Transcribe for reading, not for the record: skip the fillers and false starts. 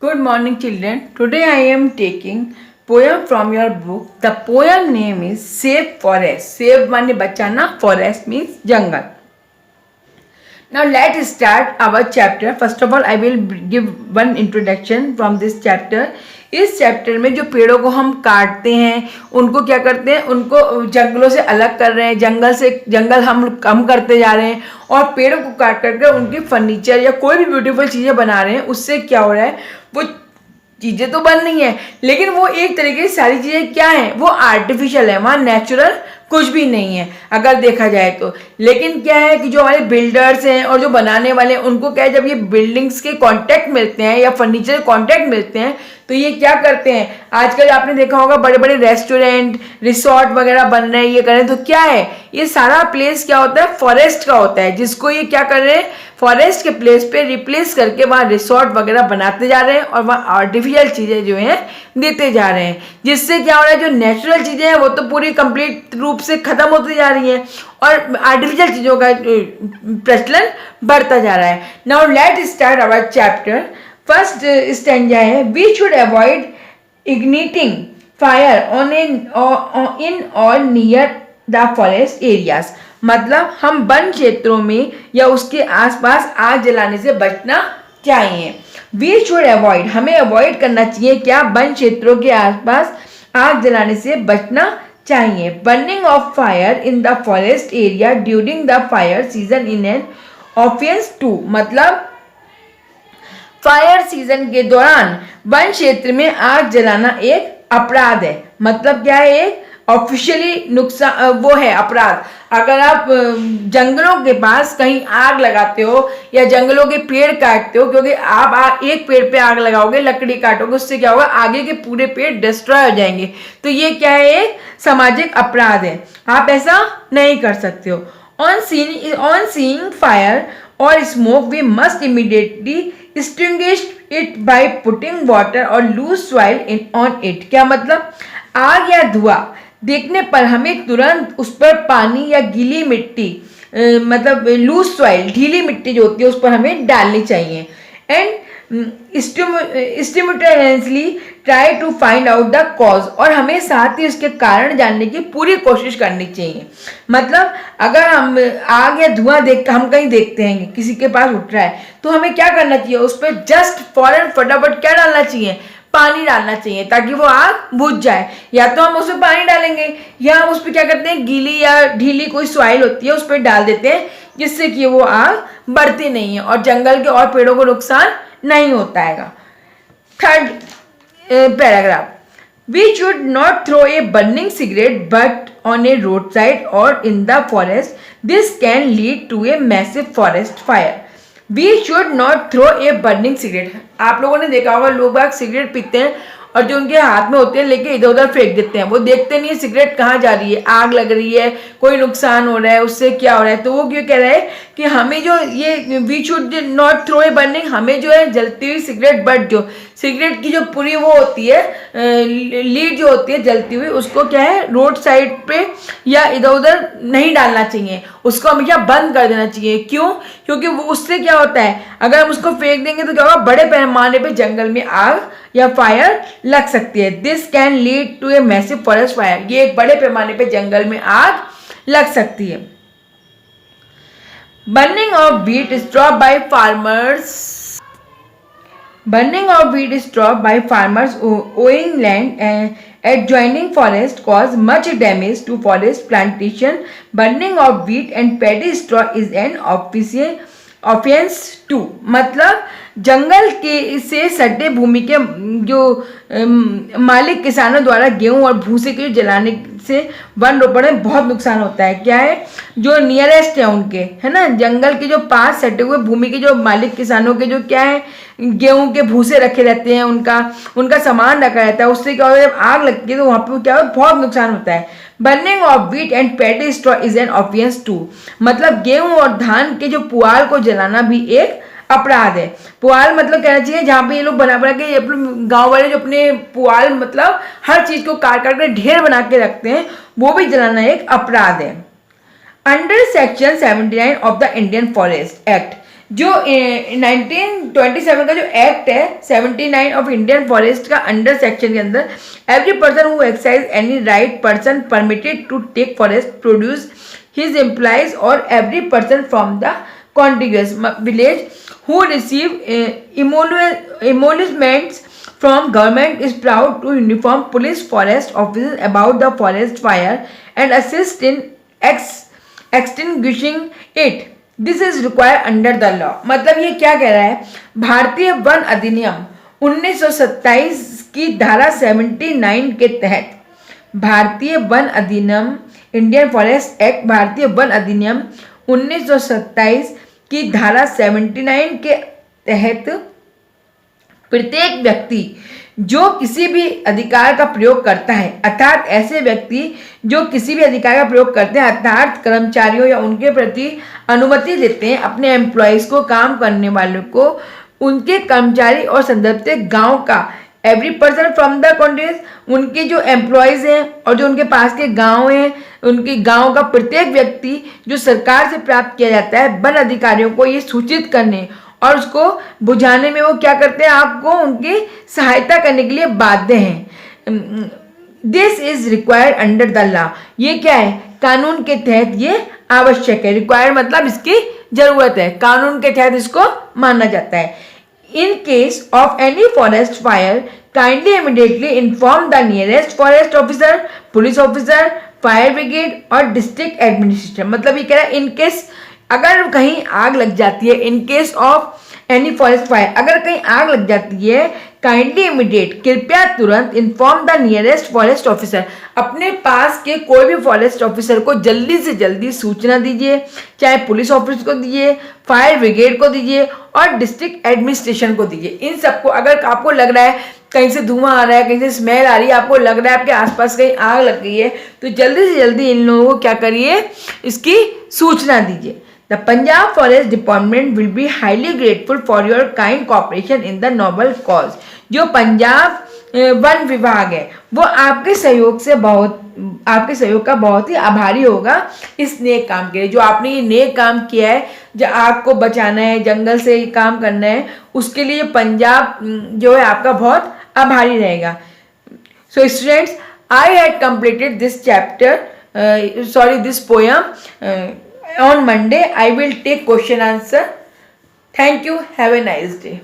Good morning, children. Today I am taking poem from your book. The poem name is Save Forest. Save माने बचाना, forest means jungle. Now let's start our chapter. First of all, I will give one introduction from this chapter. इस chapter में जो पेड़ों को हम काटते हैं उनको क्या करते हैं, उनको जंगलों से अलग कर रहे हैं, जंगल हम कम करते जा रहे हैं और पेड़ों को काट करके उनकी फर्नीचर या कोई भी ब्यूटीफुल चीज़ें बना रहे हैं। उससे क्या हो रहा है, वो चीज़ें तो बन रही हैं लेकिन वो एक तरीके से सारी चीज़ें क्या हैं, वो आर्टिफिशियल है, वहाँ नेचुरल कुछ भी नहीं है अगर देखा जाए तो। लेकिन क्या है कि जो हमारे बिल्डर्स हैं और जो बनाने वाले हैं उनको क्या है, जब ये बिल्डिंग्स के कॉन्टैक्ट मिलते हैं या फर्नीचर के कॉन्टैक्ट मिलते हैं तो ये क्या करते हैं, आजकल आपने देखा होगा बड़े बड़े रेस्टोरेंट रिसोर्ट वगैरह बन रहे हैं, ये कर रहे हैं, तो क्या है ये सारा प्लेस क्या होता है, फॉरेस्ट का होता है, जिसको ये क्या कर रहे हैं, फॉरेस्ट के प्लेस पे रिप्लेस करके वहाँ रिसोर्ट वगैरह बनाते जा रहे हैं और वहाँ आर्टिफिशियल चीज़ें जो हैं देते जा रहे हैं, जिससे क्या हो रहा है, जो नेचुरल चीज़ें हैं वो तो पूरी कंप्लीट रूप से खत्म होती जा रही हैं और आर्टिफिशियल चीज़ों का प्रचलन बढ़ता जा रहा है। Now let start our chapter. First stanza है, we should avoid igniting fire on in और नियर द फॉरेस्ट एरियाज। मतलब हम वन क्षेत्रों में या उसके आसपास आग जलाने से बचना चाहिए। वी शुड अवॉइड, हमें अवॉइड करना चाहिए क्या, वन क्षेत्रों के आसपास आग जलाने से बचना चाहिए। Burning of fire in the forest area during the fire season in an offence too. मतलब फायर सीजन के दौरान वन क्षेत्र में आग जलाना एक अपराध है। मतलब क्या है, एक ऑफिशियली नुकसान वो है अपराध। अगर आप जंगलों के पास कहीं आग लगाते हो या जंगलों के पेड़ काटते हो, क्योंकि आप एक पेड़ पे आग लगाओगे, लकड़ी काटोगे, उससे क्या होगा, आगे के पूरे पेड़ डिस्ट्रॉय हो जाएंगे। तो ये क्या है, एक सामाजिक अपराध है, आप ऐसा नहीं कर सकते हो। ऑन सीइंग फायर और smoke we must immediately extinguish it by putting water or loose soil on it। क्या मतलब, आग या धुआं देखने पर हमें तुरंत उस पर पानी या गीली मिट्टी मतलब लूज सॉइल, ढीली मिट्टी जो होती है उस पर हमें डालनी चाहिए। And stimulatedly try to find out the cause, और हमें साथ ही उसके कारण जानने की पूरी कोशिश करनी चाहिए। मतलब अगर हम आग या धुआं हम कहीं देखते हैं किसी के पास उठ रहा है तो हमें क्या करना चाहिए, उस पर जस्ट फौरन फटाफट क्या डालना चाहिए, पानी डालना चाहिए ताकि वो आग बुझ जाए। या तो हम उसमें पानी डालेंगे या हम उस पर क्या करते हैं, गीली या ढीली कोई सॉइल होती है उस पर डाल देते हैं, जिससे कि वो आग बढ़ती नहीं है और जंगल के और पेड़ों को नुकसान नहीं होता है। Third paragraph, we should not throw a burning cigarette butt on a road side और in the forest, this can lead to a massive forest fire. We should not throw a burning cigarette. आप लोगों ने देखा होगा लोग बाग cigarette पीते हैं और जो उनके हाथ में होते हैं लेके इधर उधर फेंक देते हैं, वो देखते नहीं है सिगरेट कहाँ जा रही है, आग लग रही है, कोई नुकसान हो रहा है, उससे क्या हो रहा है। तो वो क्यों कह रहा है कि हमें जो ये we should not throw a burning, हमें जो है जलती हुई सिगरेट, बट जो सिगरेट की जो पूरी वो होती है लीड जो होती है जलती हुई, उसको क्या है रोड साइड पे या इधर उधर नहीं डालना चाहिए, उसको हमेशा बंद कर देना चाहिए। क्यों, क्योंकि वो उससे क्या होता है, अगर हम उसको फेंक देंगे तो क्या होगा, बड़े पैमाने पे जंगल में आग या फायर लग सकती है। This can lead to a massive forest fire, ये एक बड़े पैमाने पे जंगल में आग लग सकती है। Burning of wheat straw by farmers, burning of wheat straw by farmers owing land adjoining forest cause much damage to forest plantation. Burning of wheat and paddy straw is an offense too। मतलब जंगल के से सटे भूमि के जो मालिक किसानों द्वारा गेहूं और भूसे के जलाने से वन रोपण में बहुत नुकसान होता है। क्या है, जो नियरेस्ट है उनके, है ना, जंगल के जो पास सटे हुए भूमि के जो मालिक किसानों के जो क्या है गेहूं के भूसे रखे रहते हैं, उनका सामान रखा रहता है, उससे क्या होता है जब आग लगती है तो वहाँ पे क्या होता है, बहुत नुकसान होता है। Burning of wheat and paddy straw is an offence too. मतलब गेहूं और धान के जो पुआल को जलाना भी एक अपराध है। पुआल मतलब कहना चाहिए जहाँ पे ये लोग बना बना के, अपने गांव वाले जो अपने पुआल मतलब हर चीज को काट काट के ढेर बना के रखते हैं, वो भी जलाना एक अपराध है। Under section 79 of the Indian forest act, जो 1927 का जो एक्ट है 79 ऑफ इंडियन फॉरेस्ट का अंडर सेक्शन के अंदर, every person who exercise any right person permitted to take forest produce his employees और every person from the contiguous village who receive emoluments from government is proud to uniform police forest officers about the forest fire and assist in extinguishing it. This is required under the law. मतलब ये क्या कह रहा है, भारतीय one अधिनियम 1927 की धारा 79 के तहत, भारतीय वन अधिनियम इंडियन फॉरेस्ट एक्ट, भारतीय वन अधिनियम 1927 की धारा 79 के तहत प्रत्येक व्यक्ति जो किसी भी अधिकार का प्रयोग करता है, अर्थात ऐसे व्यक्ति जो किसी भी अधिकार का प्रयोग करते हैं, अर्थात कर्मचारियों या उनके प्रति अनुमति देते हैं अपने एम्प्लॉयज़ को, काम करने वालों को, उनके कर्मचारी और संदर्भ से गाँव का every person from the countries, उनके जो एम्प्लॉयज़ हैं और जो उनके पास के गांव हैं, उनके गांव का प्रत्येक व्यक्ति जो सरकार से प्राप्त किया जाता है, वन अधिकारियों को ये सूचित करने और उसको बुझाने में वो क्या करते हैं, आपको उनकी सहायता करने के लिए बाध्य हैं. This is required under the law. ये क्या है, कानून के तहत ये आवश्यक है. रिक्वायर्ड मतलब इसकी जरूरत है, कानून के तहत इसको माना जाता है. In case of any forest fire, kindly immediately inform the nearest forest officer, police officer, fire brigade और district administrator. मतलब ये कह रहा है in case अगर कहीं आग लग जाती है, in case of any forest fire, अगर कहीं आग लग जाती है, काइंडली इमीडिएट कृपया तुरंत inform the nearest forest officer, अपने पास के कोई भी फॉरेस्ट ऑफिसर को जल्दी से जल्दी सूचना दीजिए, चाहे पुलिस ऑफिस को दीजिए, फायर ब्रिगेड को दीजिए और डिस्ट्रिक्ट एडमिनिस्ट्रेशन को दीजिए. इन सबको अगर आपको लग रहा है कहीं से धुआं आ रहा है, कहीं से स्मेल आ रही है, आपको लग रहा है आपके आसपास कहीं आग लग गई है, तो जल्दी से जल्दी इन लोगों को क्या करिए, इसकी सूचना दीजिए. The Punjab Forest Department will be highly grateful for your kind cooperation in the noble cause. जो पंजाब वन विभाग है वो आपके सहयोग का बहुत ही आभारी होगा इस नेक काम के लिए. जो आपने ये नेक काम किया है, जो आग को बचाना है, जंगल से ये काम करना है, उसके लिए पंजाब जो है आपका बहुत आभारी रहेगा. So students, I had completed this chapter, this poem. On Monday, I will take question answer. Thank you. Have a nice day.